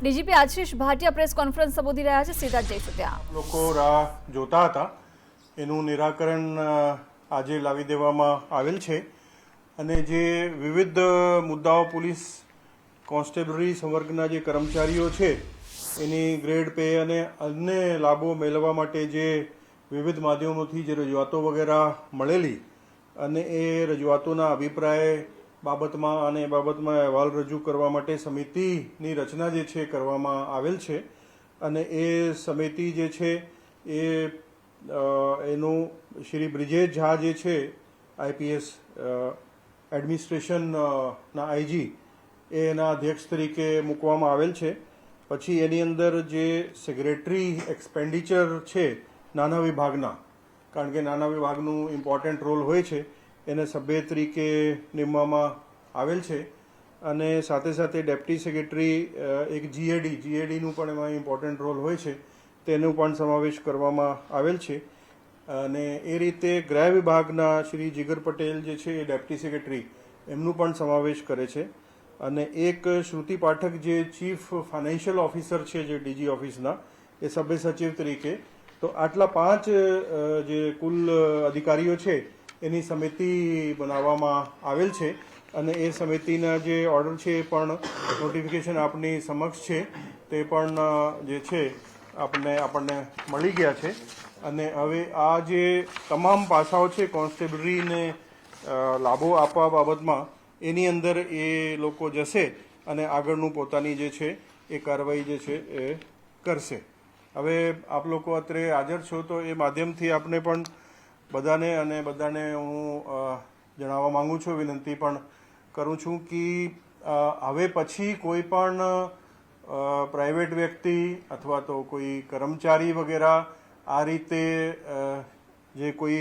DGP Ashish Bhatia press conference સંબોધી રહ્યા છે, સીધા જઈશું ત્યાં. લોકો રાહ જોતા હતા એનું નિરાકરણ આજે લાવી દેવામાં આવેલ છે અને જે વિવિધ મુદ્દાઓ પોલીસ કોન્સ્ટેબલરી સંવર્ગના જે કર્મચારીઓ છે એની ગ્રેડ પે અને અન્ય લાભો મેળવવા માટે જે વિવિધ માધ્યમોથી જે રજૂઆતો વગેરે મળેલી અને એ રજૂઆતોના અભિપ્રાય બાબતમાં અને એ બાબતમાં અહેવાલ રજૂ કરવા માટે સમિતિની રચના જે છે કરવામાં આવેલ છે અને એ સમિતિ જે છે એ એનું શ્રી બ્રિજેશ ઝા જે છે આઈપીએસ એડમિનિસ્ટ્રેશનના આઈજી એના અધ્યક્ષ તરીકે મૂકવામાં આવેલ છે. પછી એની અંદર જે સેક્રેટરી એક્સપેન્ડિચર છે નાના વિભાગના, કારણ કે નાના વિભાગનું ઇમ્પોર્ટન્ટ રોલ હોય છે, એને સભ્ય તરીકે નિમવામાં આવેલ છે અને સાથે સાથે ડેપ્ટી સેક્રેટરી એક જીએડીનું પણ એમાં ઇમ્પોર્ટન્ટ રોલ હોય છે તેનો પણ સમાવેશ કરવામાં આવેલ છે. અને એ રીતે ગૃહ વિભાગના શ્રી જીગર પટેલ જે છે એ ડેપ્ટી સેક્રેટરી એમનું પણ સમાવેશ કરે છે અને એક શ્રુતિ પાઠક જે ચીફ ફાઇનાન્શિયલ ઓફિસર છે જે ડીજી ઓફિસના એ સભ્ય સચિવ તરીકે. તો આટલા 5 જે કુલ અધિકારીઓ છે એની સમિતિ બનાવવામાં આવેલ છે અને એ સમિતિના જે ઓર્ડર છે એ પણ નોટિફિકેશન આપની સમક્ષ છે તે પણ જે છે આપણને મળી ગયા છે. અને હવે આ જે તમામ પાસાઓ છે કોન્સ્ટેબલરીને લાભો આપવા બાબતમાં એની અંદર એ લોકો જશે અને આગળનું પોતાની જે છે એ કાર્યવાહી જે છે એ કરશે. હવે આપ લોકો અત્રે હાજર છો તો એ માધ્યમથી આપને પણ બધાને હું જણાવવા માંગુ છું, વિનંતી પણ કરું છું કે હવે પછી કોઈ પણ પ્રાઇવેટ વ્યક્તિ અથવા તો કોઈ કર્મચારી વગેરે આ રીતે જે કોઈ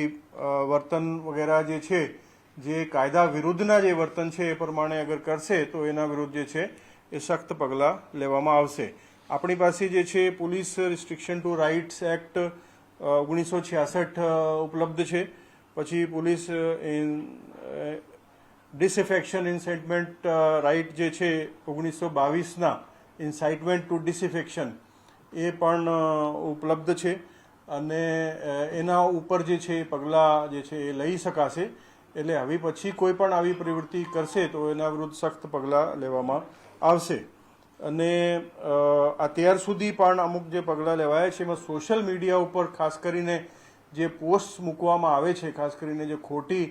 વર્તન વગેરે જે છે જે કાયદા વિરુદ્ધના જે વર્તન છે એ પ્રમાણે અગર કરશે તો એના વિરુદ્ધ જે છે એ સખ્ત પગલાં લેવામાં આવશે. આપણી પાસે જે છે police restriction to rights act 1966 ઉપલબ્ધ છે. પછી પોલીસ ડિસએફેક્શન ઇન્સાઇટમેન્ટ રાઇટ જે છે 1922ના ઇન્સાઇટમેન્ટ ટુ ડિસએફેક્શન એ પણ ઉપલબ્ધ છે અને એના ઉપર જે છે પગલાં જે છે એ લઈ શકાશે. એટલે હવે પછી કોઈ પણ આવી પ્રવૃત્તિ કરશે તો એના વિરુદ્ધ સખ્ત પગલાં લેવામાં આવશે. અને અત્યાર સુધી પણ અમુક જે પગલાં લેવાયા છે એમાં સોશિયલ મીડિયા ઉપર ખાસ કરીને જે પોસ્ટ મૂકવામાં આવે છે, ખાસ કરીને જે ખોટી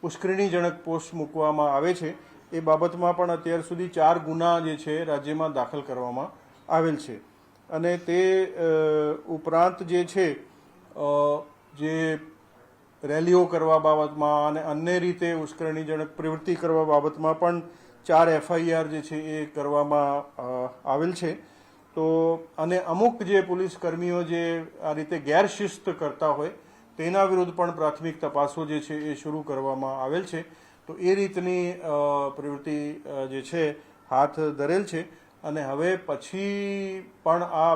ઉશ્કેરણીજનક પોસ્ટ મૂકવામાં આવે છે એ બાબતમાં પણ અત્યાર સુધી 4 ગુના જે છે રાજ્યમાં દાખલ કરવામાં આવેલ છે. અને તે ઉપરાંત જે છે જે રેલીઓ કરવા બાબતમાં અને અન્ય રીતે ઉશ્કેરણીજનક પ્રવૃત્તિ કરવા બાબતમાં પણ 4 FIR જે છે એ કરવામાં આવેલ છે. તો અને અમુક જે પોલીસ કર્મીઓ જે આ રીતે ગેરશિસ્ત કરતા હોય તેના વિરુદ્ધ પણ પ્રાથમિક તપાસો જે છે એ શરૂ કરવામાં આવેલ છે. તો એ રીતની પ્રવૃત્તિ જે છે હાથ ધરેલ છે અને હવે પછી પણ આ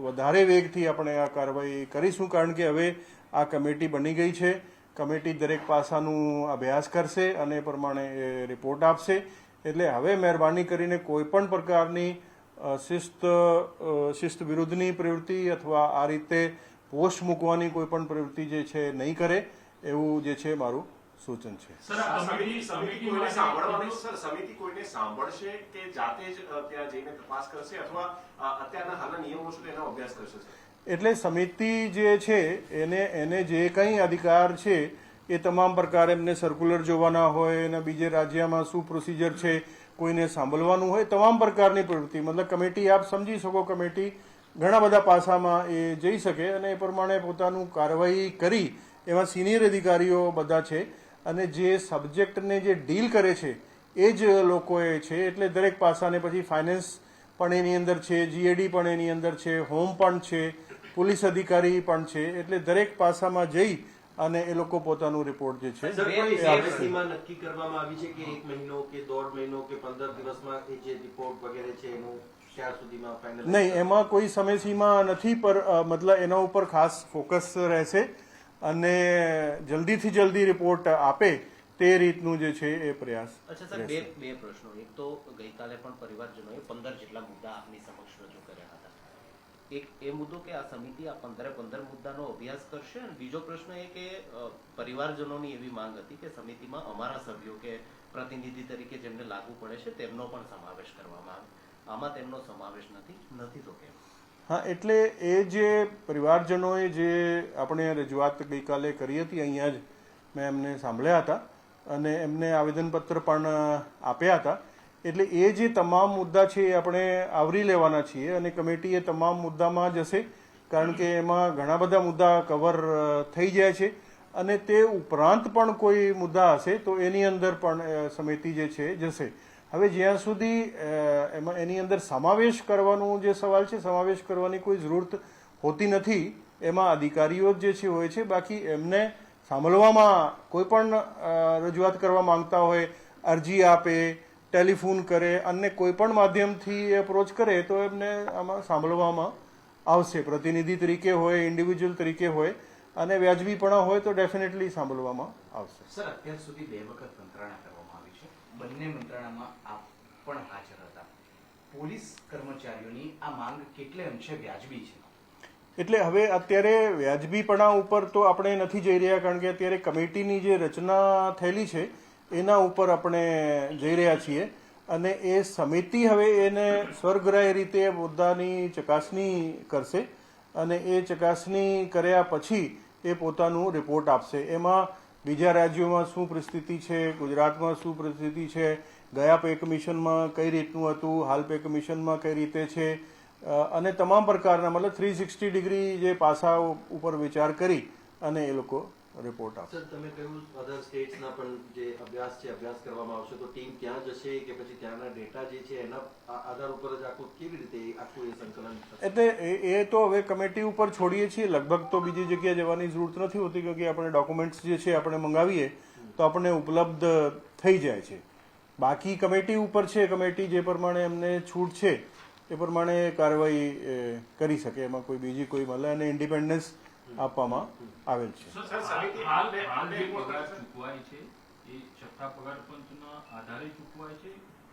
વધારે વેગથી આપણે આ કાર્યવાહી કરીશું, કારણ કે હવે આ કમિટી બની ગઈ છે. કમિટી દરેક પાસાનું અભ્યાસ કરશે અને એ પ્રમાણે એ રિપોર્ટ આપશે. એટલે હવે મહેરબાની કરીને કોઈ પણ પ્રકારની શિસ્ત વિરુદ્ધની પ્રવૃત્તિ અથવા આ રીતે પોસ્ટ મૂકવાની કોઈ પણ પ્રવૃત્તિ જે છે નહીં કરે એવું જે છે મારું સૂચન છે. સમિતિ કોઈને સાંભળશે કે જાતે જ ત્યાં જઈને તપાસ કરશે અથવા અત્યારના હાલના નિયમો છે તેનો અભ્યાસ કરશે? એટલે સમિતિ જે છે એને જે કંઈ અધિકાર છે એ તમામ પ્રકારે એમને સર્ક્યુલર જોવાના હોય અને બીજે રાજ્યમાં શું પ્રોસિજર છે કોઈને સાંભળવાનું હોય, તમામ પ્રકારની પ્રવૃત્તિ મતલબ કમિટી આપ સમજી શકો કમિટી ઘણા બધા પાસામાં એ જઈ શકે અને એ પ્રમાણે પોતાનું કાર્યવાહી કરી એવા સિનિયર અધિકારીઓ બધા છે અને જે સબ્જેક્ટને જે ડીલ કરે છે એ જ લોકોએ છે. એટલે દરેક પાસાને પછી ફાઇનાન્સ પણ એની અંદર છે, જીએડી પણ એની અંદર છે, હોમ પણ છે, પોલીસ અધિકારી પણ છે. એટલે દરેક પાસામાં જઈ અને એ લોકો પોતાનું રિપોર્ટ જે છે નક્કી કરવામાં આવી છે કે 1 મહિનો કે 1.5 મહિનો કે 15 દિવસમાં એ જે રિપોર્ટ વગેરે છે એનું ક્યાં સુધીમાં ફાઇનલ? નહીં, એમાં કોઈ સમયસીમા નથી, પર મતલબ એના ઉપર ખાસ ફોકસ રહેશે અને જલ્દીથી જલ્દી રિપોર્ટ આપે તે રીતનું જે છે એ પ્રયાસ અચ્છા સર, રહેશે. બે પ્રશ્નો. એક તો ગઈકાલે પણ પરિવારજનોએ 15 જેટલા મુદ્દા આપની સમક્ષ રજૂ કર્યા હતા. એક એ મુદ્દો કે આ સમિતિ આ 15 મુદ્દાનો અભ્યાસ કરશે, અને બીજો પ્રશ્ન એ કે પરિવારજનોની એવી માંગ હતી કે સમિતિમાં અમારા સભ્યો કે પ્રતિનિધિ તરીકે જેમને લાગુ પડે છે તેમનો પણ સમાવેશ કરવામાં આવે. આમાં તેમનો સમાવેશ નથી તો કેમ? હા, એટલે એ જે પરિવારજનોએ જે આપણે રજૂઆત ગઈકાલે કરી હતી, અહીંયા જ મેં એમને સાંભળ્યા હતા અને એમને આવેદનપત્ર પણ આપ્યા હતા. એટલે એ જે તમામ મુદ્દા છે એ આપણે આવરી લેવાના છીએ અને કમિટી એ તમામ મુદ્દામાં જશે, કારણ કે એમાં ઘણા બધા મુદ્દા કવર થઈ જાય છે અને તે ઉપરાંત પણ કોઈ મુદ્દા હશે તો એની અંદર પણ સમિતિ જે છે જશે. હવે જ્યાં સુધી એમાં એની અંદર સમાવેશ કરવાનો જે સવાલ છે, સમાવેશ કરવાની કોઈ જરૂરત હોતી નથી, એમાં અધિકારીઓ જે છે હોય છે. બાકી એમને સાંભળવામાં કોઈ પણ રજૂઆત કરવા માંગતા હોય, અરજી આપે, ટેલિફોન કરે, અને કોઈ પણ માધ્યમથી એપ્રોચ કરે તો એમને આમાં સાંભળવામાં આવશે. પ્રતિનિધિ તરીકે હોય, ઇન્ડિવિજ્યુઅલ તરીકે હોય અને વ્યાજબીપણા હોય તો ડેફિનેટલી સાંભળવામાં આવશે. સર, અત્યાર સુધી 2 વખત મંત્રણા કરવામાં આવી છે. બંને મંત્રણામાં આપ પણ હાજર હતા. પોલીસ કર્મચારીઓની આ માંગ કેટલે અંશે વ્યાજબી છે? એટલે હવે અત્યારે વ્યાજબીપણા ઉપર તો આપણે નથી જઈ રહ્યા, કારણ કે અત્યારે કમિટીની જે રચના થયેલી છે એના ઉપર આપણે જઈ રહ્યા છીએ અને એ સમિતિ હવે એને સ્વર્ગગ્રાહી રીતે મુદ્દાની ચકાસણી કરશે અને એ ચકાસણી કર્યા પછી એ પોતાનું રિપોર્ટ આપશે. એમાં બીજા રાજ્યોમાં શું પરિસ્થિતિ છે, ગુજરાતમાં શું પરિસ્થિતિ છે, ગયા પે કમિશનમાં કઈ રીતનું હતું, હાલ પે કમિશનમાં કઈ રીતે છે, અને તમામ પ્રકારના મતલબ 360 ડિગ્રી જે પાસાઓ ઉપર વિચાર કરી અને એ લોકો રિપોર્ટ આપશે. સર, તમે કહ્યું અધર સ્ટેટ્સના પણ જે અભ્યાસ કરવામાં આવશે, તો ટીમ ત્યાં જશે કે પછી ત્યાંના ડેટા જે છે એના આધાર ઉપર જ આખું કેવી રીતે આખું એ સંકલન થશે? એટલે એ તો હવે કમિટી ઉપર છોડીએ છીએ. લગભગ તો બીજી જગ્યાએ જવાની જરૂરત નથી હોતી, કે આપણે ડોક્યુમેન્ટ્સ જે છે આપણે મંગાવીએ તો આપણને ઉપલબ્ધ થઈ જાય છે. બાકી કમિટી ઉપર છે, કમિટી જે પ્રમાણે એમને છૂટ છે એ પ્રમાણે કાર્યવાહી કરી શકે. એમાં કોઈ બીજી કોઈ મળે અને ઇન્ડિપેન્ડન્સ આપવામાં આવેલ છે. હાલ જે પગાર ચૂકવાય છે એ છઠ્ઠા પગાર પંચના આધારે ચૂકવાય છે.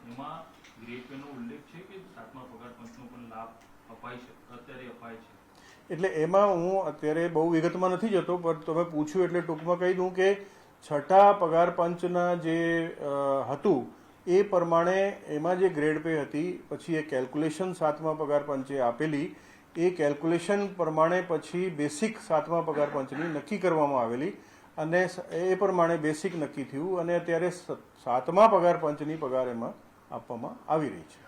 એમાં ગ્રેડ પે નો ઉલ્લેખ છે કે 7મા પગાર પંચનો પણ લાભ અપાય છે, અત્યારે અપાય છે? એટલે એમાં હું અત્યારે બહુ વિગતમાં નથી જતો, પણ તમે પૂછ્યું એટલે ટૂંકમાં કહી દઉં કે છઠ્ઠા પગાર પંચના જે હતું એ પ્રમાણે એમાં જે ગ્રેડ પે હતી, પછી એ કેલ્ક્યુલેશન 7મા પગાર પંચે આપેલી, એ કેલ્ક્યુલેશન પ્રમાણે પછી બેસિક 7મા પગાર પંચની નક્કી કરવામાં આવેલી અને એ પ્રમાણે બેસિક નક્કી થયું અને અત્યારે 7મા પગાર પંચની પગાર એમાં આપવામાં આવી રહી છે.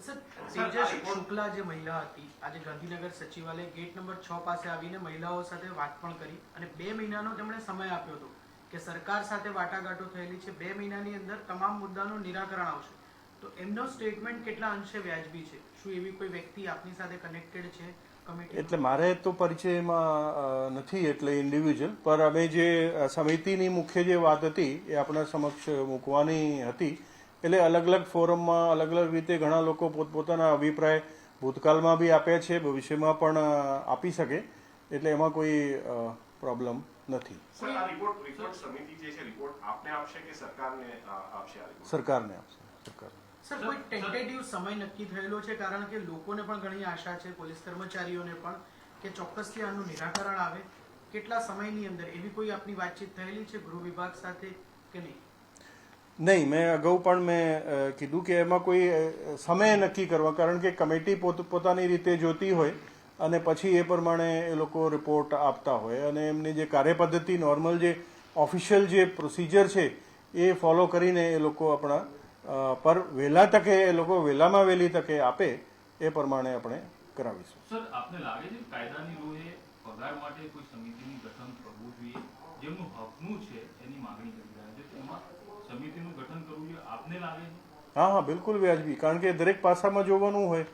સર, તેજસ શુક્લા જે મહિલા હતી, આજે ગાંધીનગર સચિવાલય ગેટ નંબર 6 પાસે આવીને મહિલાઓ સાથે વાત પણ કરી અને 2 મહિનાનો તેમણે સમય આપ્યો હતો કે સરકાર સાથે વાટાઘાટો થયેલી છે, 2 મહિનાની અંદર તમામ મુદ્દાનું નિરાકરણ આવશે. તો એમનો સ્ટેટમેન્ટ કેટલા અંશે વ્યાજબી છે? શું એવી કોઈ વ્યક્તિ આપની સાથે કનેક્ટેડ છે કમિટી? એટલે મારે તો પરિચયમાં નથી, એટલે ઇન્ડિવિજ્યુઅલ, પર અમે જે સમિતિની મુખ્ય જે વાત હતી એ આપણા સમક્ષ મૂકવાની હતી. એટલે અલગ અલગ ફોરમમાં અલગ અલગ રીતે ઘણા લોકો પોતપોતાના અભિપ્રાય ભૂતકાળમાં બી આપ્યા છે, ભવિષ્યમાં પણ આપી શકે, એટલે એમાં કોઈ પ્રોબ્લેમ નથી. સર, આ રિપોર્ટ સમિતિ જે છે રિપોર્ટ આપને આપશે કે સરકારને આપશે? આ રિપોર્ટ સરકારને આપશે. સર, કોઈ ટેન્ટેટિવ સમય નક્કી થયેલો છે? કારણ કે લોકોને પણ ઘણી આશા છે, પોલીસ કર્મચારીઓને પણ, કે ચોક્કસથી આનું નિરાકરણ આવે. કેટલા સમયની અંદર એવી કોઈ આપની વાતચીત થયેલી છે ગૃહ વિભાગ સાથે કે નહીં? નહીં, મેં અગાઉ પણ મેં કીધું કે એમાં કોઈ સમય નક્કી કરવા, કારણ કે કમિટી પોતાની રીતે જોતી હોય અને પછી એ પ્રમાણે એ લોકો રિપોર્ટ આપતા હોય અને એમની જે કાર્યપદ્ધતિ નોર્મલ જે ઓફિશિયલ જે પ્રોસિજર છે એ ફોલો કરીને એ લોકો આપણા પર વહેલા તકે એ લોકો વહેલામાં વહેલી તકે આપે એ પ્રમાણે આપણે કરાવીશું. સર, આપને લાગે છે કાયદાની રૂએ પગાર માટે કોઈ સમિતિનું ગઠન કરવું જોઈએ? જેમનું હકનું છે એની માંગણી કરી રહ્યા છે, તેમાં સમિતિનું ગઠન કરવું જોઈએ, આપને લાગે છે? હા, બિલકુલ વ્યાજબી, કારણ કે દરેક પાસામાં જોવાનું હોય.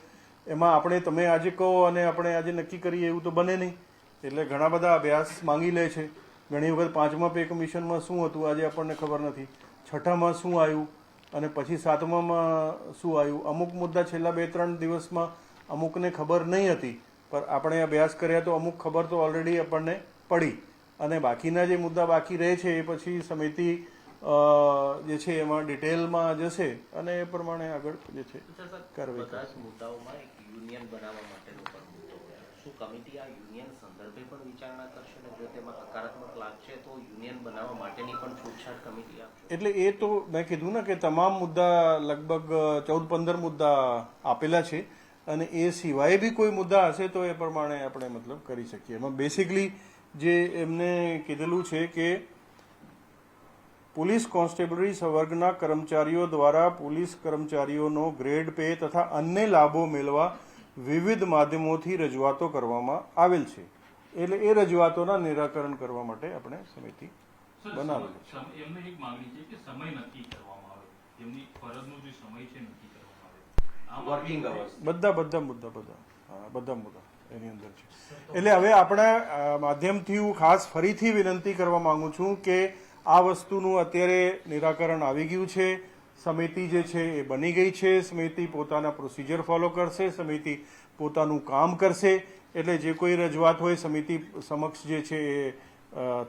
એમાં આપણે તમે આજે કહો અને આપણે આજે નક્કી કરીએ એવું તો બને નહીં. એટલે ઘણા બધા અભ્યાસ માંગી લે છે. ઘણી વખત 5મા પે કમિશનમાં શું હતું આજે આપણને ખબર નથી, 6ઠામાં શું આવ્યું અને પછી 7મામાં શું આવ્યું. અમુક મુદ્દા છેલ્લા 2-3 દિવસમાં અમુકને ખબર નહીં હતી, પણ આપણે અભ્યાસ કર્યા તો અમુક ખબર તો ઓલરેડી આપણને પડી અને બાકીના જે મુદ્દા બાકી રહે છે એ પછી સમિતિ જે છે એમાં ડિટેલમાં જશે અને એ પ્રમાણે આગળ જે છે કાર્યવાહી બધા જ કરશે. મુદ્દાઓમાં એક યુનિયન બનાવવા માટેનો પણ મુદ્દો હોય. શું કમિટી આ યુનિયન સંદર્ભે પણ વિચારણા કરશે ને જો તેમાં હકારાત્મક લાગશે તો યુનિયન બનાવવા માટેની પણ છૂટછાટ કમિટી આપશે? એટલે એ તો મેં કીધું ને કે તમામ મુદ્દા લગભગ 14-15 મુદ્દા આપેલા છે અને એ સિવાય બી કોઈ મુદ્દા હશે તો એ પ્રમાણે આપણે મતલબ કરી શકીએ. એમાં બેસિકલી જે એમને કીધેલું છે કે પોલીસ કોન્સ્ટેબલરી સંવર્ગના કર્મચારીઓ દ્વારા પોલીસ કર્મચારીઓનો ગ્રેડ પે તથા અન્ય લાભો મેળવવા વિવિધ માધ્યમોથી રજૂઆતો કરવામાં આવેલ છે. એટલે એ રજૂઆતોના નિરાકરણ કરવા માટે આપણે સમિતિ બનાવેલી છે. એમને એક માંગણી છે કે સમય નક્કી કરવામાં આવે, એમની ફરજનો જે સમય છે નક્કી કરવામાં આવે. વર્કિંગ અવર્સ બધા મુદ્દા એની અંદર છે. એટલે હવે આપણા માધ્યમથી હું ખાસ ફરીથી વિનંતી કરવા માંગુ છું કે આ વસ્તુનું અત્યારે નિરાકરણ આવી ગયું છે. સમિતિ જે છે એ બની ગઈ છે. સમિતિ પોતાના પ્રોસિજર ફોલો કરશે, સમિતિ પોતાનું કામ કરશે. એટલે જે કોઈ રજૂઆત હોય સમિતિ સમક્ષ જે છે એ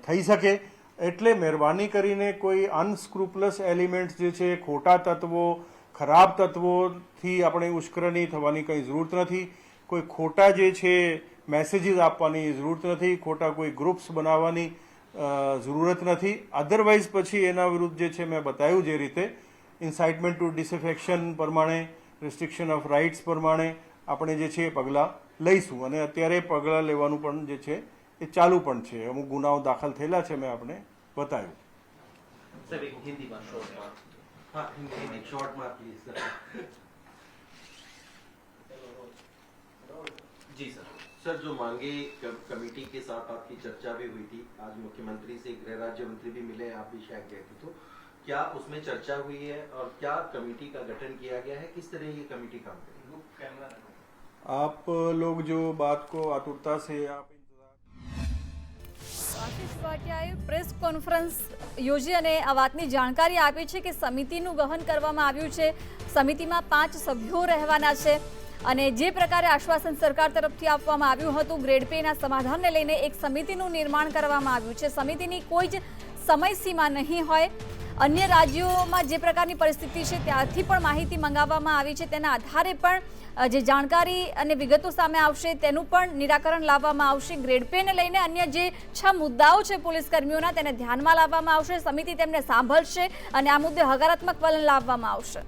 થઈ શકે. એટલે મહેરબાની કરીને કોઈ અનસ્ક્રુપલસ એલિમેન્ટ્સ જે છે, ખોટા તત્વો, ખરાબ તત્વોથી આપણે ઉશ્કેરણી થવાની કંઈ જરૂરત નથી. કોઈ ખોટા જે છે મેસેજીસ આપવાની જરૂરત નથી. ખોટા કોઈ ગ્રુપ્સ બનાવવાની જરૂરત નથી. અધરવાઇઝ પછી એના વિરુદ્ધ જે છે મેં બતાવ્યું જે રીતે ઇન્સાઇટમેન્ટ ટુ ડિસએફેક્શન પ્રમાણે, રિસ્ટ્રિક્શન ઓફ રાઇટ્સ પ્રમાણે આપણે જે છે એ પગલાં લઈશું અને અત્યારે પગલાં લેવાનું પણ જે છે એ ચાલુ પણ છે. અમુક ગુનાઓ દાખલ થયેલા છે, મેં આપણે બતાવ્યું. સાહેબ એક હિન્દીમાં શોર્ટમાં. हाँ हिंदी शॉर्ट में प्लीज जी सर. सर जो मांगे कमेटी के साथ आपकी चर्चा भी हुई थी, आज मुख्यमंत्री से गृह राज्य मंत्री भी मिले, आप भी शायद गए थे, तो क्या उसमें चर्चा हुई है और क्या कमेटी का गठन किया गया है, किस तरह ये कमेटी काम करेगी? आप लोग जो बात को आतुरता से आप આશિષ ભાટિયાએ પ્રેસ કોન્ફરન્સ યોજી અને આ વાતની જાણકારી આપી છે કે સમિતિનું ગઠન કરવામાં આવ્યું છે. સમિતિમાં 5 સભ્યો રહેવાના છે અને જે પ્રકારે આશ્વાસન સરકાર તરફથી આપવામાં આવ્યું હતું ગ્રેડ પેના સમાધાનને લઈને એક સમિતિનું નિર્માણ કરવામાં આવ્યું છે. સમિતિની કોઈ જ સમયસીમા નહીં હોય. અન્ય રાજ્યોમાં જે પ્રકારની પરિસ્થિતિ છે ત્યાંથી પણ માહિતી મંગાવવામાં આવી છે. તેના આધારે પણ જે જાણકારી અને વિગતો સામે આવશે તેનું પણ નિરાકરણ લાવવામાં આવશે. ગ્રેડ પેને લઈને અન્ય જે 6 મુદ્દાઓ છે પોલીસ કર્મીઓના તેને ધ્યાનમાં લાવવામાં આવશે. સમિતિ તેમને સાંભળશે અને આ મુદ્દે હકારાત્મક વલણ લાવવામાં આવશે.